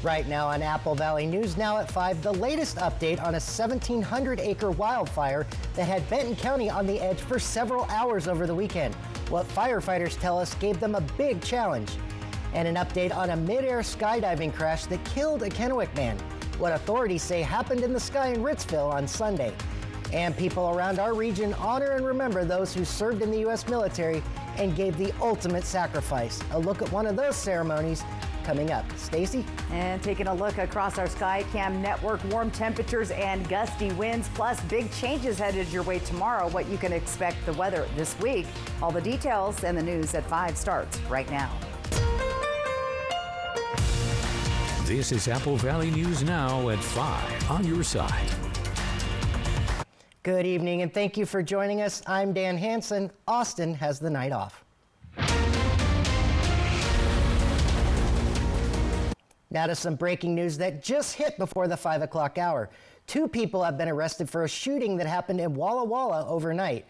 Right now on Apple Valley News Now at 5, the latest update on a 1,700-acre wildfire that had Benton County on the edge for several hours over the weekend. What firefighters tell us gave them a big challenge. And an update on a mid-air skydiving crash that killed a Kennewick man. What authorities say happened in the sky in Ritzville on Sunday. And people around our region honor and remember those who served in the U.S. military and gave the ultimate sacrifice. A look at one of those ceremonies coming up. Stacy? And taking a look across our Skycam network, warm temperatures and gusty winds, plus big changes headed your way tomorrow. What you can expect the weather this week. All the details and the news at 5 starts right now. This is Apple Valley News Now at 5 on your side. Good evening and thank you for joining us. I'm Dan Hansen. Austin has the night off. Now to some breaking news that just hit before the 5 o'clock hour. 2 people have been arrested for a shooting that happened in Walla Walla overnight.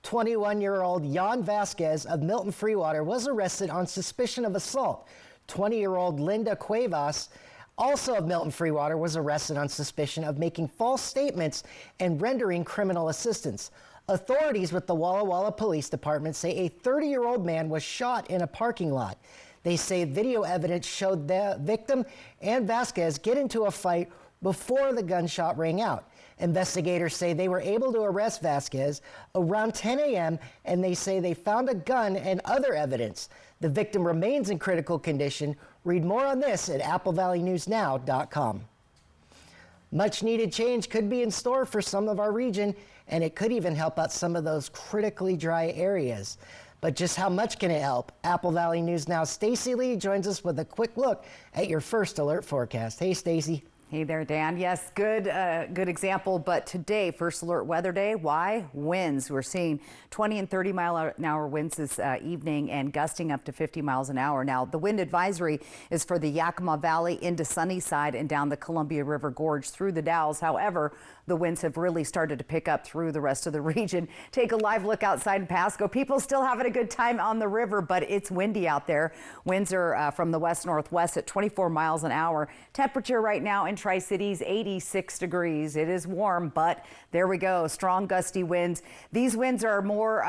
21-year-old Jan Vasquez of Milton Freewater was arrested on suspicion of assault. 20-year-old Linda Cuevas, also of Milton Freewater, was arrested on suspicion of making false statements and rendering criminal assistance. Authorities with the Walla Walla Police Department say a 30-year-old man was shot in a parking lot. They say video evidence showed the victim and Vasquez get into a fight before the gunshot rang out. Investigators say they were able to arrest Vasquez around 10 a.m. and they say they found a gun and other evidence. The victim remains in critical condition. Read more on this at applevalleynewsnow.com. Much needed change could be in store for some of our region, and it could even help out some of those critically dry areas. But just how much can it help? Apple Valley News Now Stacy Lee joins us with a quick look at your first alert forecast. Hey, Stacy. Hey there, Dan. Yes, good example. But today, first alert weather day. Why? Winds. We're seeing 20 and 30 mile an hour winds this evening and gusting up to 50 miles an hour. Now, the wind advisory is for the Yakima Valley into Sunnyside and down the Columbia River Gorge through the Dalles. However, the winds have really started to pick up through the rest of the region. Take a live look outside in Pasco. People still having a good time on the river, but it's windy out there. Winds are from the west-northwest at 24 miles an hour. Temperature right now in Tri-Cities, 86 degrees. It is warm, but there we go. Strong gusty winds. These winds are more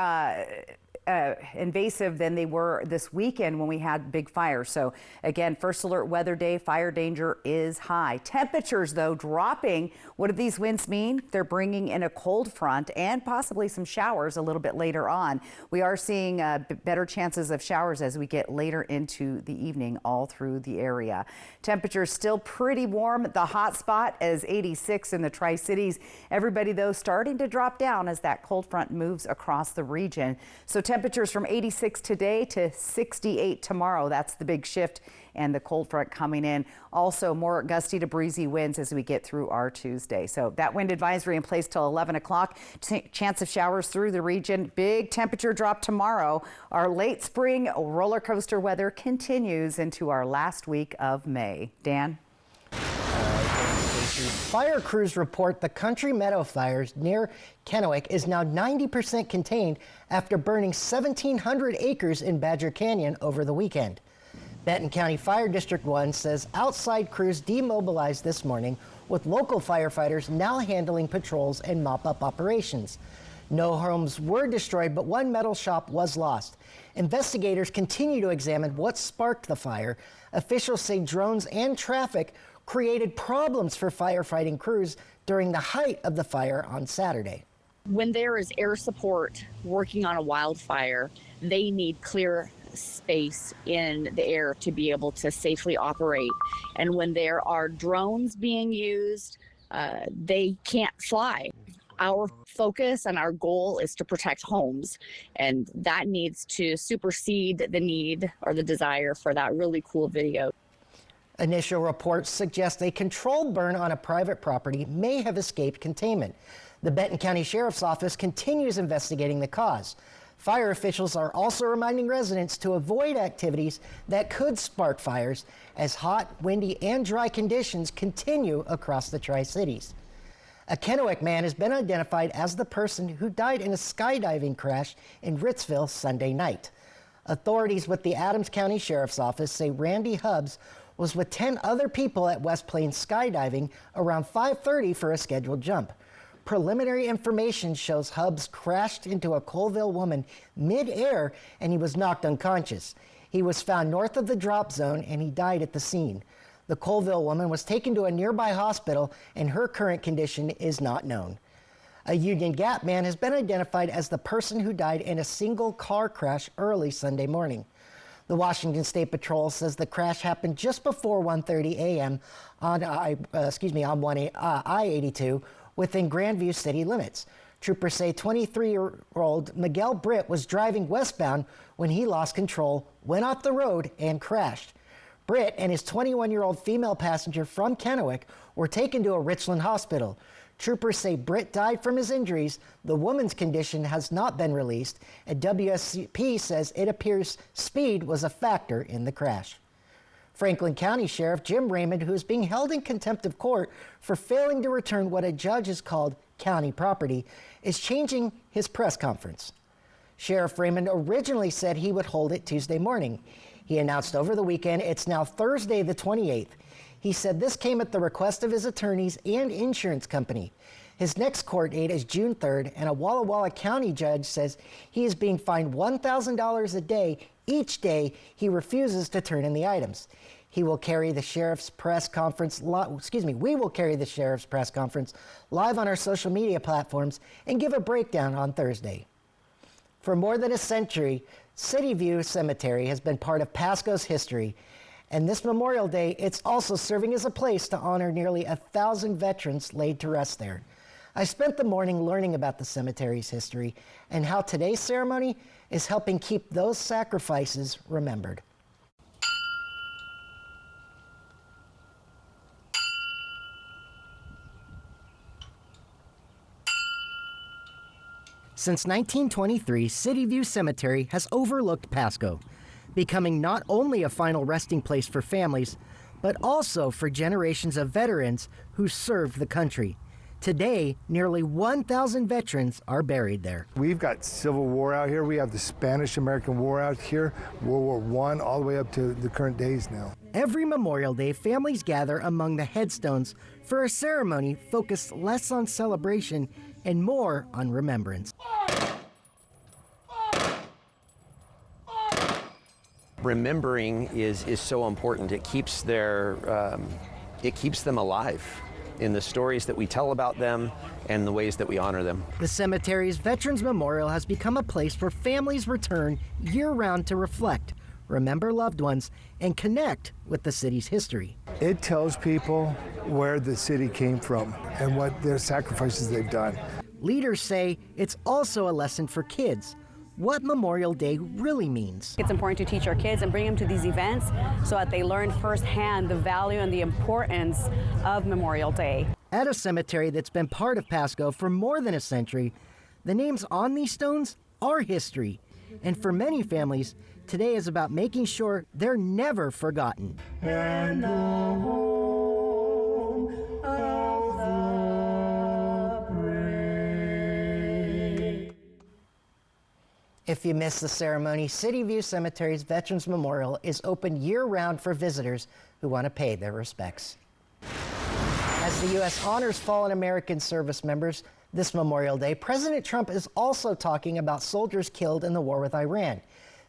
invasive than they were this weekend when we had big fires. So again, first alert weather day, fire danger is high. Temperatures though dropping. What do these winds mean? They're bringing in a cold front and possibly some showers a little bit later on. We are seeing better chances of showers as we get later into the evening all through the area. Temperatures still pretty warm. The hot spot is 86 in the Tri-Cities. Everybody though starting to drop down as that cold front moves across the region. So temperatures from 86 today to 68 tomorrow. That's the big shift and the cold front coming in. Also more gusty to breezy winds as we get through our Tuesday. So that wind advisory in place till 11 o'clock. Chance of showers through the region. Big temperature drop tomorrow. Our late spring roller coaster weather continues into our last week of May. Dan? Fire crews report the Country Meadow fires near Kennewick is now 90% contained after burning 1,700 acres in Badger Canyon over the weekend. Benton County Fire District 1 says outside crews demobilized this morning with local firefighters now handling patrols and mop-up operations. No homes were destroyed, but one metal shop was lost. Investigators continue to examine what sparked the fire. Officials say drones and traffic created problems for firefighting crews during the height of the fire on Saturday. When there is air support working on a wildfire, they need clear space in the air to be able to safely operate. And when there are drones being used, they can't fly. Our focus and our goal is to protect homes, and that needs to supersede the need or the desire for that really cool video. Initial reports suggest a controlled burn on a private property may have escaped containment. The Benton County Sheriff's Office continues investigating the cause. Fire officials are also reminding residents to avoid activities that could spark fires as hot, windy, and dry conditions continue across the Tri-Cities. A Kennewick man has been identified as the person who died in a skydiving crash in Ritzville Sunday night. Authorities with the Adams County Sheriff's Office say Randy Hubbs was with 10 other people at West Plains skydiving around 5:30 for a scheduled jump. Preliminary information shows Hubbs crashed into a Colville woman mid-air and he was knocked unconscious. He was found north of the drop zone and he died at the scene. The Colville woman was taken to a nearby hospital and her current condition is not known. A Union Gap man has been identified as the person who died in a single car crash early Sunday morning. The Washington State Patrol says the crash happened just before 1:30 a.m. on I-82 within Grandview city limits. Troopers say 23-year-old Miguel Britt was driving westbound when he lost control, went off the road, and crashed. Britt and his 21-year-old female passenger from Kennewick were taken to a Richland hospital. Troopers say Britt died from his injuries. The woman's condition has not been released, and WSP says it appears speed was a factor in the crash. Franklin County Sheriff Jim Raymond, who is being held in contempt of court for failing to return what a judge has called county property, is changing his press conference. Sheriff Raymond originally said he would hold it Tuesday morning. He announced over the weekend it's now Thursday the 28th. He said this came at the request of his attorneys and insurance company. His next court date is June 3rd, and a Walla Walla County judge says he is being fined $1,000 a day each day he refuses to turn in the items. We will carry the sheriff's press conference live on our social media platforms and give a breakdown on Thursday. For more than a century, City View Cemetery has been part of Pasco's history, and this Memorial Day, it's also serving as a place to honor nearly 1,000 veterans laid to rest there. I spent the morning learning about the cemetery's history and how today's ceremony is helping keep those sacrifices remembered. Since 1923, City View Cemetery has overlooked Pasco, becoming not only a final resting place for families, but also for generations of veterans who served the country. Today, nearly 1,000 veterans are buried there. We've got Civil War out here. We have the Spanish-American War out here, World War I, all the way up to the current days now. Every Memorial Day, families gather among the headstones for a ceremony focused less on celebration and more on remembrance. Remembering is so important. It keeps them alive in the stories that we tell about them and the ways that we honor them. The cemetery's Veterans Memorial has become a place where families return year-round to reflect, remember loved ones, and connect with the city's history. It tells people where the city came from and what their sacrifices they've done. Leaders say it's also a lesson for kids, what Memorial Day really means. It's important to teach our kids and bring them to these events so that they learn firsthand the value and the importance of Memorial Day. At a cemetery that's been part of Pasco for more than a century, the names on these stones are history. And for many families, today is about making sure they're never forgotten. And the home of the brave. If you missed the ceremony, City View Cemetery's Veterans Memorial is open year-round for visitors who want to pay their respects. As the U.S. honors fallen American service members this Memorial Day, President Trump is also talking about soldiers killed in the war with Iran.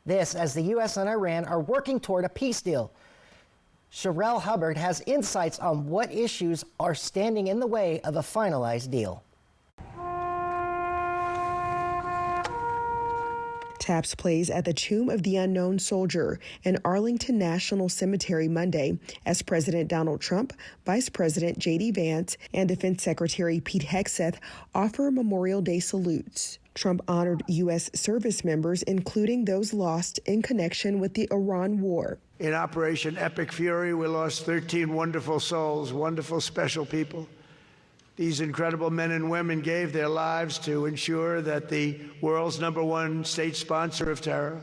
This as the U.S. and Iran are working toward a peace deal. Sherelle Hubbard has insights on what issues are standing in the way of a finalized deal. Taps plays at the Tomb of the Unknown Soldier in Arlington National Cemetery Monday as President Donald Trump, Vice President J.D. Vance, and Defense Secretary Pete Hegseth offer Memorial Day salutes. Trump honored U.S. service members, including those lost in connection with the Iran war. In Operation Epic Fury, we lost 13 wonderful souls, wonderful, special people. These incredible men and women gave their lives to ensure that the world's #1 state sponsor of terror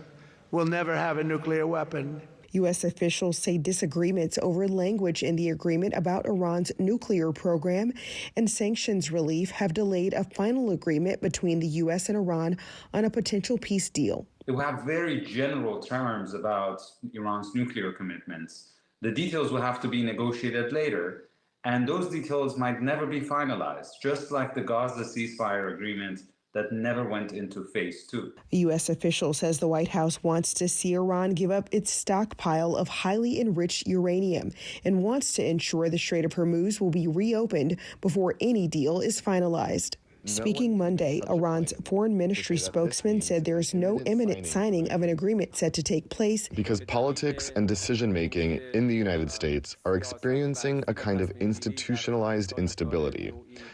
will never have a nuclear weapon. U.S. officials say disagreements over language in the agreement about Iran's nuclear program and sanctions relief have delayed a final agreement between the U.S. and Iran on a potential peace deal. They have very general terms about Iran's nuclear commitments. The details will have to be negotiated later, and those details might never be finalized, just like the Gaza ceasefire agreement that never went into phase 2. A U.S. official says the White House wants to see Iran give up its stockpile of highly enriched uranium and wants to ensure the Strait of Hormuz will be reopened before any deal is finalized. Speaking Monday, Iran's foreign ministry spokesman said there is no imminent signing of an agreement set to take place because politics and decision-making in the United States are experiencing a kind of institutionalized instability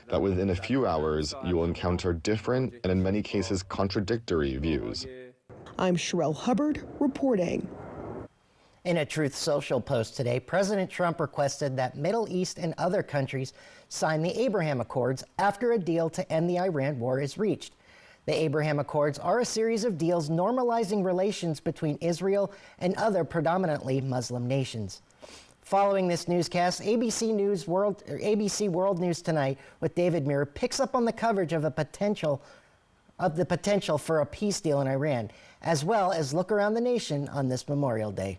that within a few hours you will encounter different and in many cases contradictory views. I'm Sherelle Hubbard reporting. In a Truth Social post today, President Trump requested that Middle East and other countries sign the Abraham Accords after a deal to end the Iran war is reached. The Abraham Accords are a series of deals normalizing relations between Israel and other predominantly Muslim nations. Following this newscast, ABC World News Tonight with David Muir picks up on the coverage of the potential for a peace deal in Iran, as well as look around the nation on this Memorial Day.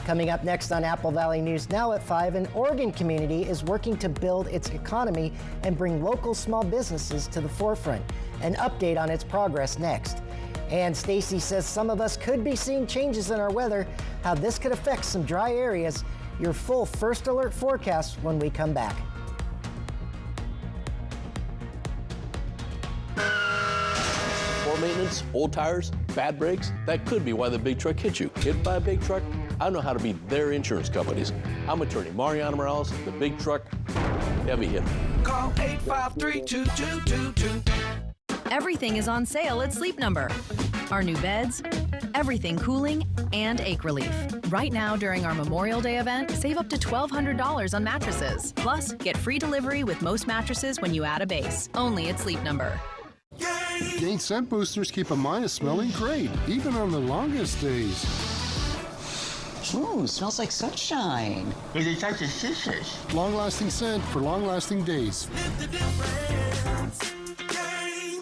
Coming up next on Apple Valley News Now at 5, an Oregon community is working to build its economy and bring local small businesses to the forefront. An update on its progress next. And Stacy says some of us could be seeing changes in our weather, how this could affect some dry areas. Your full first alert forecast when we come back. Poor maintenance, old tires, bad brakes, that could be why the big truck hit you. Hit by a big truck? I know how to beat their insurance companies. I'm attorney Mariano Morales, the big truck heavy hitter. Call 853-2222. Everything is on sale at Sleep Number. Our new beds, everything cooling, and ache relief. Right now during our Memorial Day event, save up to $1,200 on mattresses. Plus, get free delivery with most mattresses when you add a base. Only at Sleep Number. Gain scent boosters keep a mind smelling great, even on the longest days. Ooh, smells like sunshine. Is it such a delicious? Long-lasting scent for long-lasting days.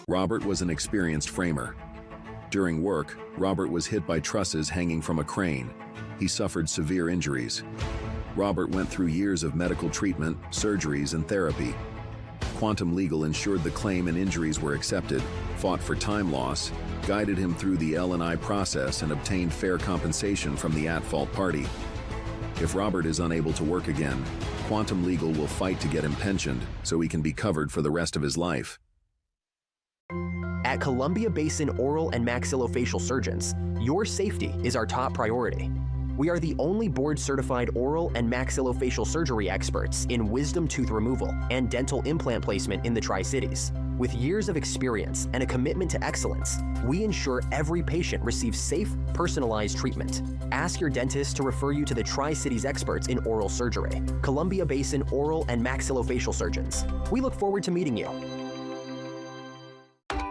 Robert was an experienced framer. During work, Robert was hit by trusses hanging from a crane. He suffered severe injuries. Robert went through years of medical treatment, surgeries, and therapy. Quantum Legal ensured the claim and injuries were accepted, fought for time loss, guided him through the L&I process, and obtained fair compensation from the at-fault party. If Robert is unable to work again, Quantum Legal will fight to get him pensioned so he can be covered for the rest of his life. At Columbia Basin Oral and Maxillofacial Surgeons, your safety is our top priority. We are the only board-certified oral and maxillofacial surgery experts in wisdom tooth removal and dental implant placement in the Tri-Cities. With years of experience and a commitment to excellence, we ensure every patient receives safe, personalized treatment. Ask your dentist to refer you to the Tri-Cities experts in oral surgery. Columbia Basin Oral and Maxillofacial Surgeons. We look forward to meeting you.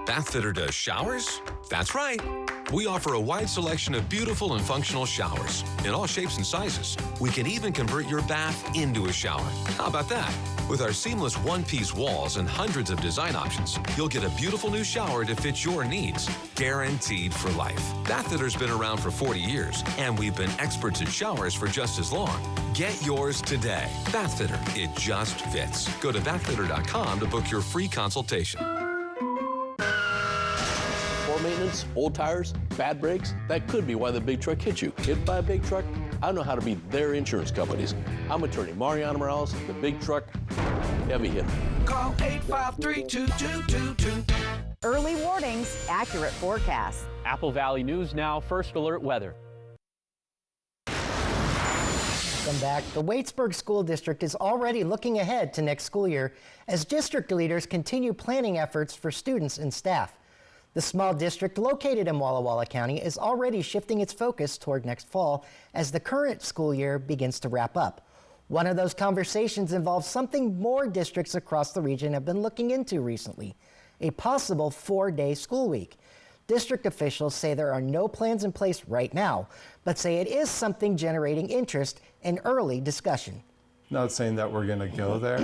Bathfitter does showers? That's right. We offer a wide selection of beautiful and functional showers in all shapes and sizes. We can even convert your bath into a shower. How about that? With our seamless one-piece walls and hundreds of design options, you'll get a beautiful new shower to fit your needs, guaranteed for life. Bathfitter's been around for 40 years, and we've been experts at showers for just as long. Get yours today. Bathfitter, it just fits. Go to bathfitter.com to book your free consultation. Poor maintenance, old tires, bad brakes, that could be why the big truck hit you. Hit by a big truck? I know how to beat their insurance companies. I'm attorney Mariano Morales, the big truck heavy hitter. Call 853-2222. Early warnings, accurate forecasts. Apple Valley News Now, First Alert Weather. Welcome back. The Waitsburg School District is already looking ahead to next school year as district leaders continue planning efforts for students and staff. The small district located in Walla Walla County is already shifting its focus toward next fall as the current school year begins to wrap up. One of those conversations involves something more districts across the region have been looking into recently, a possible 4-day school week. District officials say there are no plans in place right now, but say it is something generating interest and early discussion. Not saying that we're going to go there,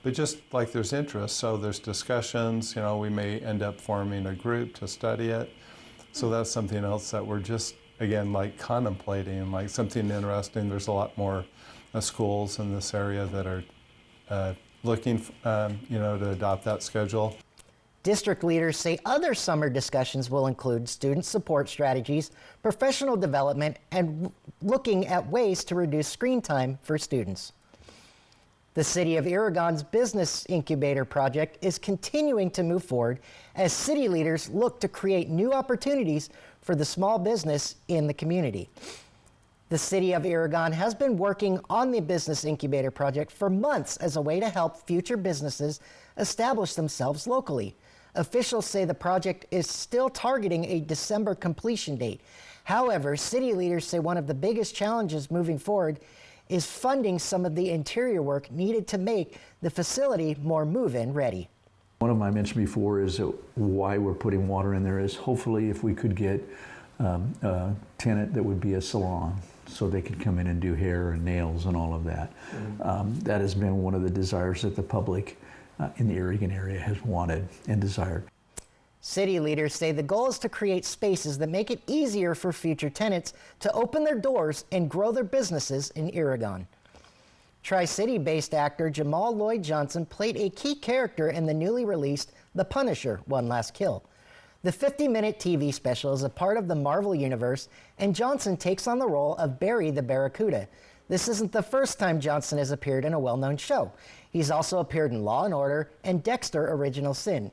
but just like there's interest, so there's discussions, we may end up forming a group to study it. So that's something else that we're just again, like contemplating, like something interesting. There's a lot more schools in this area that are looking, to adopt that schedule. District leaders say other summer discussions will include student support strategies, professional development, and looking at ways to reduce screen time for students. The City of Aragon's Business Incubator project is continuing to move forward as city leaders look to create new opportunities for the small business in the community. The City of Aragon has been working on the Business Incubator project for months as a way to help future businesses establish themselves locally. Officials say the project is still targeting a December completion date. However, city leaders say one of the biggest challenges moving forward is funding some of the interior work needed to make the facility more move-in ready. One of them I mentioned before is why we're putting water in there is hopefully if we could get a tenant that would be a salon so they could come in and do hair and nails and all of that. That has been one of the desires that the public in the Aragon area has wanted and desired. City leaders say the goal is to create spaces that make it easier for future tenants to open their doors and grow their businesses in Aragon. Tri-City-based actor Jamal Lloyd Johnson played a key character in the newly released The Punisher: One Last Kill. The 50-minute TV special is a part of the Marvel Universe, and Johnson takes on the role of Barry the Barracuda. This isn't the first time Johnson has appeared in a well-known show. He's also appeared in Law & Order and Dexter: Original Sin.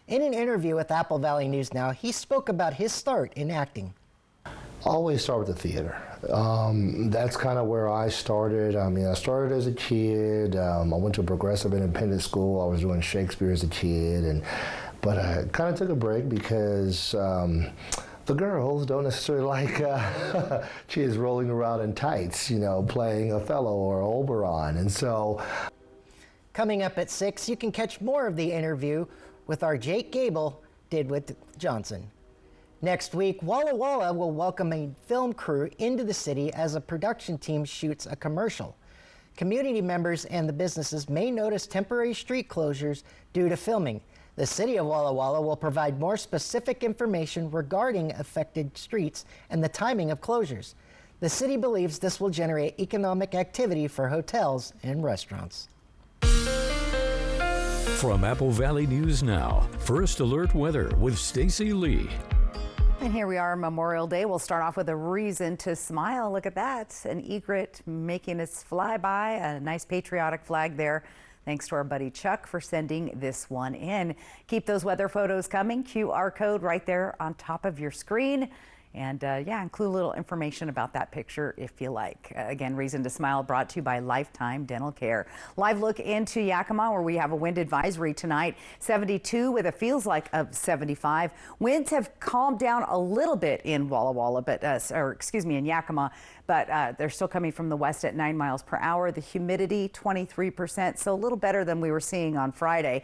In an interview with Apple Valley News Now, he spoke about his start in acting. Always start with the theater. That's kind of where I started. I mean, I started as a kid. I went to a progressive independent school. I was doing Shakespeare as a kid, but I kind of took a break because the girls don't necessarily like kids rolling around in tights, playing Othello or Oberon. And so, coming up at 6, you can catch more of the interview with our Jake Gable did with Johnson. Next week, Walla Walla will welcome a film crew into the city as a production team shoots a commercial. Community members and the businesses may notice temporary street closures due to filming. The city of Walla Walla will provide more specific information regarding affected streets and the timing of closures. The city believes this will generate economic activity for hotels and restaurants. From Apple Valley News Now, First Alert Weather with Stacy Lee. And here we are, Memorial Day. We'll start off with a reason to smile. Look at that, an egret making its fly by, a nice patriotic flag there. Thanks to our buddy Chuck for sending this one in. Keep those weather photos coming. QR code right there on top of your screen. And include a little information about that picture if you like. Again, Reason to Smile brought to you by Lifetime Dental Care. Live look into Yakima where we have a wind advisory tonight. 72 with a feels like of 75. Winds have calmed down a little bit in Walla Walla, in Yakima, but they're still coming from the west at 9 miles per hour. The humidity, 23%, so a little better than we were seeing on Friday.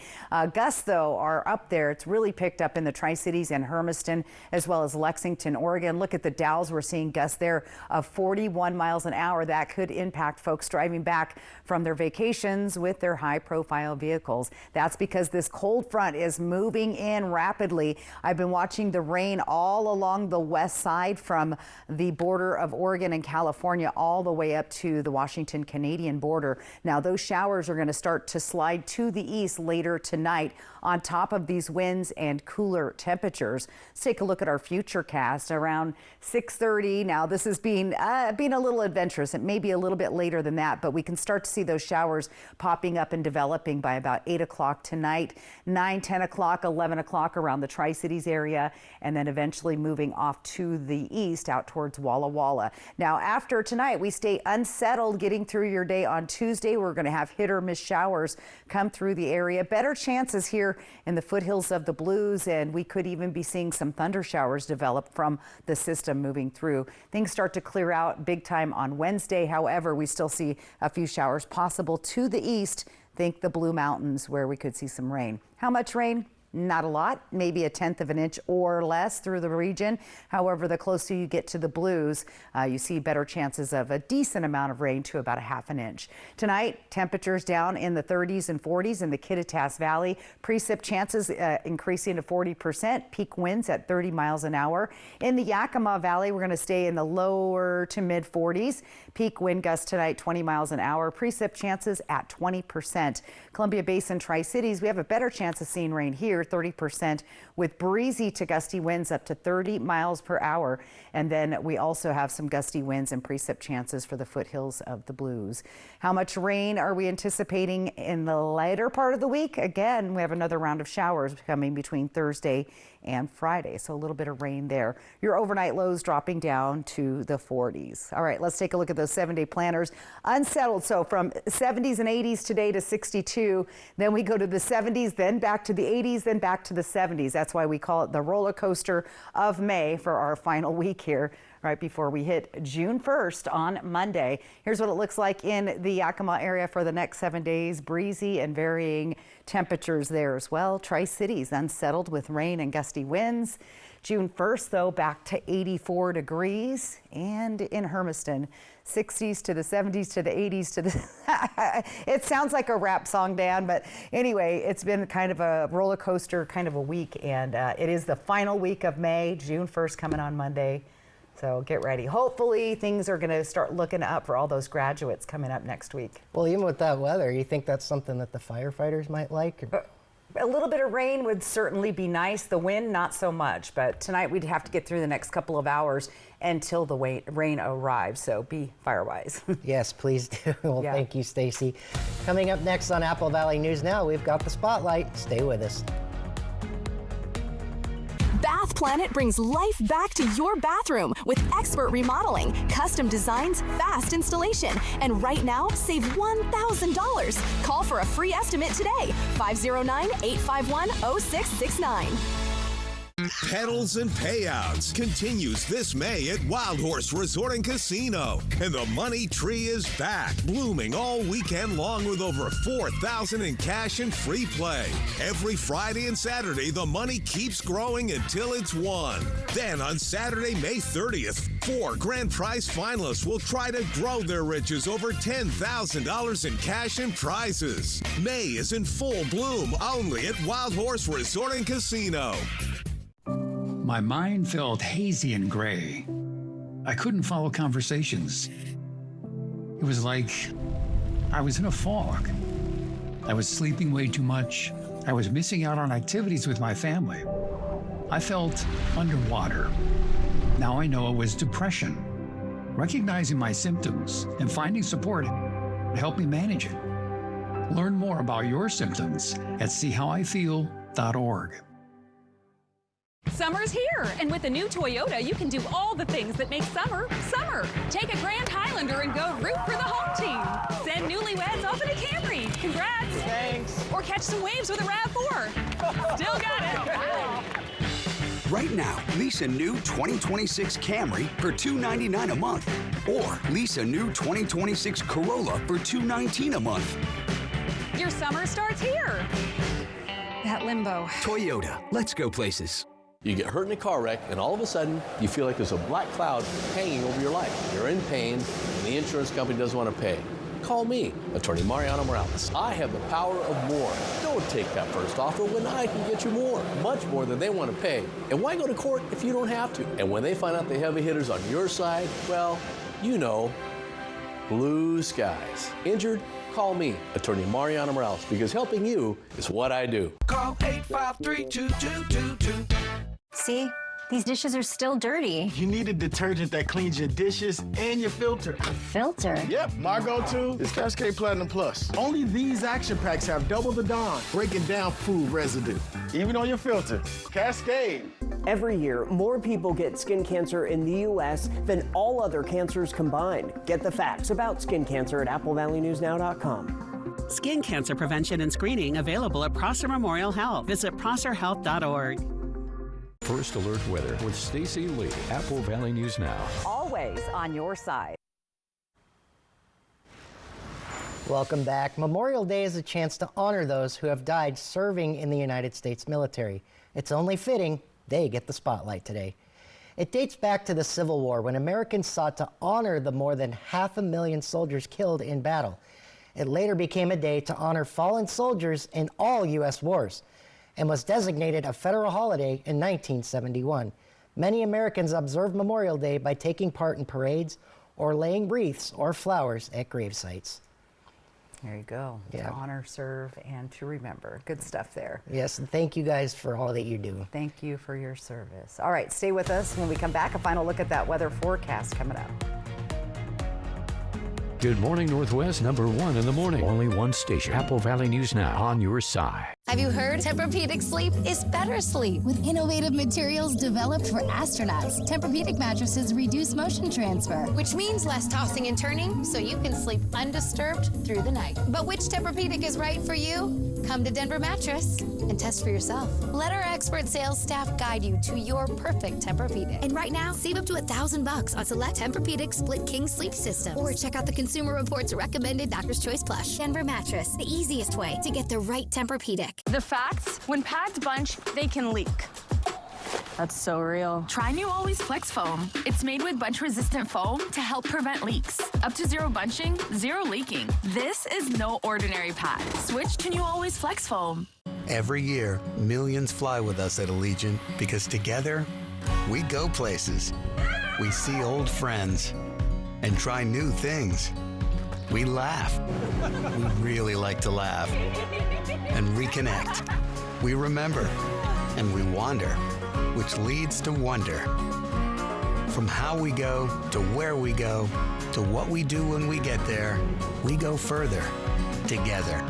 Gusts, though, are up there. It's really picked up in the Tri-Cities and Hermiston, as well as Lexington, Oregon. Look at the Dalles. We're seeing gusts there of 41 miles an hour. That could impact folks driving back from their vacations with their high-profile vehicles. That's because this cold front is moving in rapidly. I've been watching the rain all along the west side from the border of Oregon and California all the way up to the Washington-Canadian border. Now, those showers are going to start to slide to the east later tonight on top of these winds and cooler temperatures. Let's take a look at our futurecast around 6:30. Now, this is being a little adventurous. It may be a little bit later than that, but we can start to see those showers popping up and developing by about 8 o'clock tonight, 9, 10 o'clock, 11 o'clock around the Tri-Cities area, and then eventually moving off to the east out towards Walla Walla. Now, after tonight, we stay unsettled getting through your day on Tuesday. We're going to have hit or miss showers come through the area. Better chances here in the foothills of the Blues, and we could even be seeing some thunder showers develop from the system moving through. Things start to clear out big time on Wednesday. However, we still see a few showers possible to the east. Think the Blue Mountains where we could see some rain. How much rain? Not a lot, maybe 1/10 of an inch or less through the region. However, the closer you get to the Blues, you see better chances of a decent amount of rain to about 1/2 an inch. Tonight, temperatures down in the 30s and 40s in the Kittitas Valley. Precip chances increasing to 40%. Peak winds at 30 miles an hour. In the Yakima Valley, we're going to stay in the lower to mid 40s. Peak wind gusts tonight 20 miles an hour. Precip chances at 20%. Columbia Basin Tri-Cities, we have a better chance of seeing rain here, 30%, with breezy to gusty winds up to 30 miles per hour. And then we also have some gusty winds and precip chances for the foothills of the Blues. How much rain are we anticipating in the later part of the week? Again, we have another round of showers coming between Thursday and Friday, so a little bit of rain there. Your overnight lows dropping down to the 40s. All right, let's take a look at those 7-day planners. Unsettled, so from 70s and 80s today to 62, then we go to the 70s, then back to the 80s, then back to the 70s. That's why we call it the roller coaster of May for our final week here, right before we hit June 1st on Monday. Here's what it looks like in the Yakima area for the next 7 days. Breezy and varying temperatures there as well. Tri-Cities unsettled with rain and gusty winds. June 1st, though, back to 84 degrees. And in Hermiston, 60s to the 70s to the 80s to the... It sounds like a rap song, Dan, but anyway, it's been kind of a roller coaster kind of a week, and it is the final week of May, June 1st coming on Monday. So get ready. Hopefully things are going to start looking up for all those graduates coming up next week. Well, even with that weather, you think that's something that the firefighters might like? A little bit of rain would certainly be nice. The wind, not so much. But tonight we'd have to get through the next couple of hours until the rain arrives. So be fire-wise. Yes, please do. Well, Thank you, Stacy. Coming up next on Apple Valley News Now, we've got the Spotlight. Stay with us. Bath Planet brings life back to your bathroom with expert remodeling, custom designs, fast installation, and right now, save $1,000. Call for a free estimate today, 509-851-0669. Pedals and Payouts continues this May at Wild Horse Resort and Casino. And the Money Tree is back, blooming all weekend long with over $4,000 in cash and free play. Every Friday and Saturday, the money keeps growing until it's won. Then on Saturday, May 30th, 4 grand prize finalists will try to grow their riches over $10,000 in cash and prizes. May is in full bloom only at Wild Horse Resort and Casino. My mind felt hazy and gray. I couldn't follow conversations. It was like I was in a fog. I was sleeping way too much. I was missing out on activities with my family. I felt underwater. Now I know it was depression. Recognizing my symptoms and finding support helped me manage it. Learn more about your symptoms at seehowifeel.org. Summer's here, and with a new Toyota, you can do all the things that make summer, summer. Take a Grand Highlander and go root for the home team. Send newlyweds off in a Camry. Congrats. Thanks. Or catch some waves with a RAV4. Still got it. Right now, lease a new 2026 Camry for $299 a month. Or lease a new 2026 Corolla for $219 a month. Your summer starts here. That limbo. Toyota, let's go places. You get hurt in a car wreck, and all of a sudden, you feel like there's a black cloud hanging over your life. You're in pain, and the insurance company doesn't want to pay. Call me, Attorney Mariano Morales. I have the power of more. Don't take that first offer when I can get you more, much more than they want to pay. And why go to court if you don't have to? And when they find out the heavy hitters on your side, well, you know, blue skies. Injured? Call me, Attorney Mariano Morales, because helping you is what I do. Call 853-2222. See? These dishes are still dirty. You need a detergent that cleans your dishes and your filter. Filter? Yep, my go-to is Cascade Platinum Plus. Only these action packs have double the Dawn, breaking down food residue, even on your filter. Cascade. Every year, more people get skin cancer in the U.S. than all other cancers combined. Get the facts about skin cancer at AppleValleyNewsNow.com. Skin cancer prevention and screening available at Prosser Memorial Health. Visit prosserhealth.org. First Alert Weather with Stacy Lee, Apple Valley News Now. Always on your side. Welcome back. Memorial Day is a chance to honor those who have died serving in the United States military. It's only fitting they get the spotlight today. It dates back to the Civil War when Americans sought to honor the more than 500,000 soldiers killed in battle. It later became a day to honor fallen soldiers in all U.S. wars and was designated a federal holiday in 1971. Many Americans observe Memorial Day by taking part in parades or laying wreaths or flowers at grave sites. There you go. Yeah. To honor, serve, and to remember. Good stuff there. Yes, and thank you guys for all that you do. Thank you for your service. All right, stay with us. When we come back, a final look at that weather forecast coming up. Good morning, Northwest, number 1 in the morning. Only one station. Apple Valley News Now, on your side. Have you heard? Tempur-Pedic sleep is better sleep. With innovative materials developed for astronauts, Tempur-Pedic mattresses reduce motion transfer, which means less tossing and turning, so you can sleep undisturbed through the night. But which Tempur-Pedic is right for you? Come to Denver Mattress and test for yourself. Let our expert sales staff guide you to your perfect Tempur-Pedic. And right now, save up to $1,000 on select Tempur-Pedic Split King sleep systems. Or check out the Consumer Reports recommended Doctor's Choice Plush. Denver Mattress, the easiest way to get the right Tempur-Pedic. The facts, when pads bunch, they can leak. That's so real. Try new Always Flex Foam. It's made with bunch-resistant foam to help prevent leaks. Up to 0 bunching, 0 leaking. This is no ordinary pad. Switch to new Always Flex Foam. Every year, millions fly with us at Allegiant because together, we go places. We see old friends and try new things. We laugh. We really like to laugh. And reconnect. We remember. And we wander, which leads to wonder. From how we go, to where we go, to what we do when we get there, we go further together.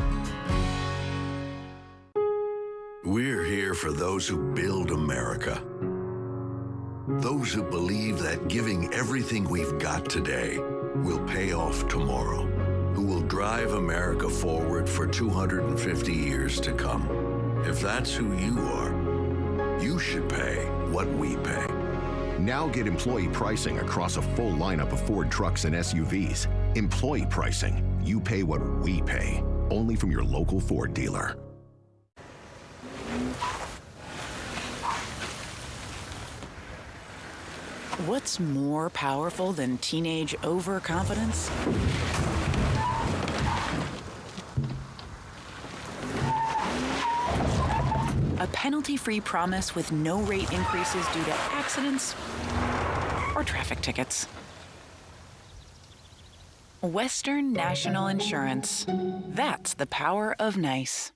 We're here for those who build America. Those who believe that giving everything we've got today will pay off tomorrow. Who will drive America forward for 250 years to come. If that's who you are, you should pay what we pay. Now get employee pricing across a full lineup of Ford trucks and SUVs. Employee pricing. You pay what we pay. Only from your local Ford dealer. What's more powerful than teenage overconfidence? A penalty-free promise with no rate increases due to accidents or traffic tickets. Western National Insurance. That's the power of nice.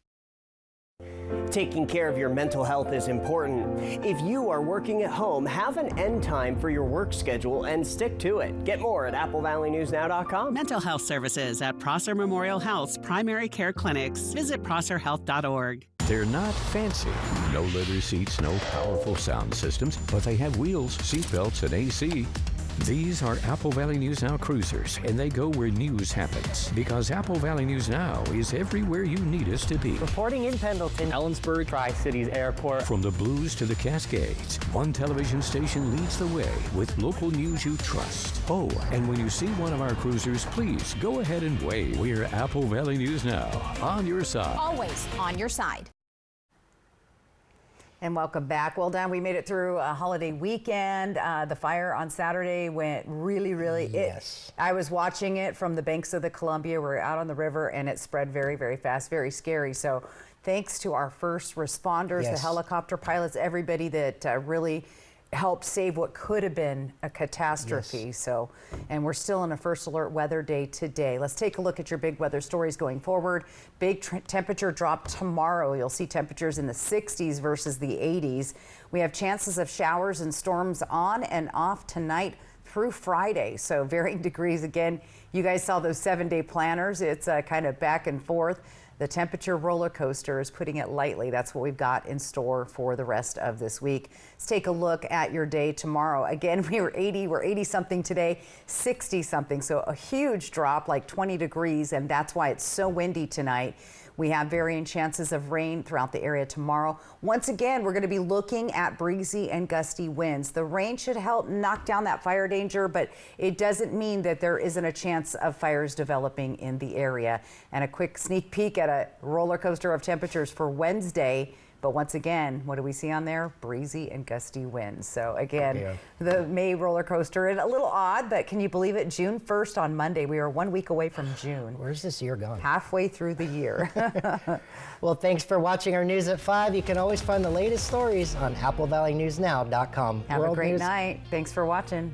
Taking care of your mental health is important. If you are working at home, have an end time for your work schedule and stick to it. Get more at AppleValleyNewsNow.com. Mental health services at Prosser Memorial Health's primary care clinics. Visit prosserhealth.org. They're not fancy. No leather seats, no powerful sound systems, but they have wheels, seat belts, and AC. These are Apple Valley News Now cruisers, and they go where news happens. Because Apple Valley News Now is everywhere you need us to be. Reporting in Pendleton, Ellensburg, Tri-Cities Airport. From the Blues to the Cascades, one television station leads the way with local news you trust. Oh, and when you see one of our cruisers, please go ahead and wave. We're Apple Valley News Now, on your side. Always on your side. And welcome back. Well done. We made it through a holiday weekend. The fire on Saturday went really. Yes. I was watching it from the banks of the Columbia. We're out on the river, and it spread very fast, very scary. So thanks to our first responders, Yes. the helicopter pilots, everybody that really helped save what could have been a catastrophe. Yes. So, and we're still in a first alert weather day today. Let's take a look at your big weather stories going forward. Big temperature drop tomorrow. You'll see temperatures in the 60s versus the 80s. We have chances of showers and storms on and off tonight through Friday. So varying degrees again. You guys saw those 7-day planners. It's kind of back and forth. The temperature roller coaster is putting it lightly. That's what we've got in store for the rest of this week. Let's take a look at your day tomorrow. Again, we're 80 something today, 60 something. So a huge drop, like 20 degrees, and that's why it's so windy tonight. We have varying chances of rain throughout the area tomorrow. Once again, we're going to be looking at breezy and gusty winds. The rain should help knock down that fire danger, but it doesn't mean that there isn't a chance of fires developing in the area. And a quick sneak peek at a roller coaster of temperatures for Wednesday. But once again, what do we see on there? Breezy and gusty winds. So again, the May roller coaster, and a little odd, but can you believe it? June 1st on Monday. We are 1 week away from June. Where's this year gone? Halfway through the year. Well, thanks for watching our news at 5. You can always find the latest stories on AppleValleyNewsNow.com. Have a great night. Thanks for watching.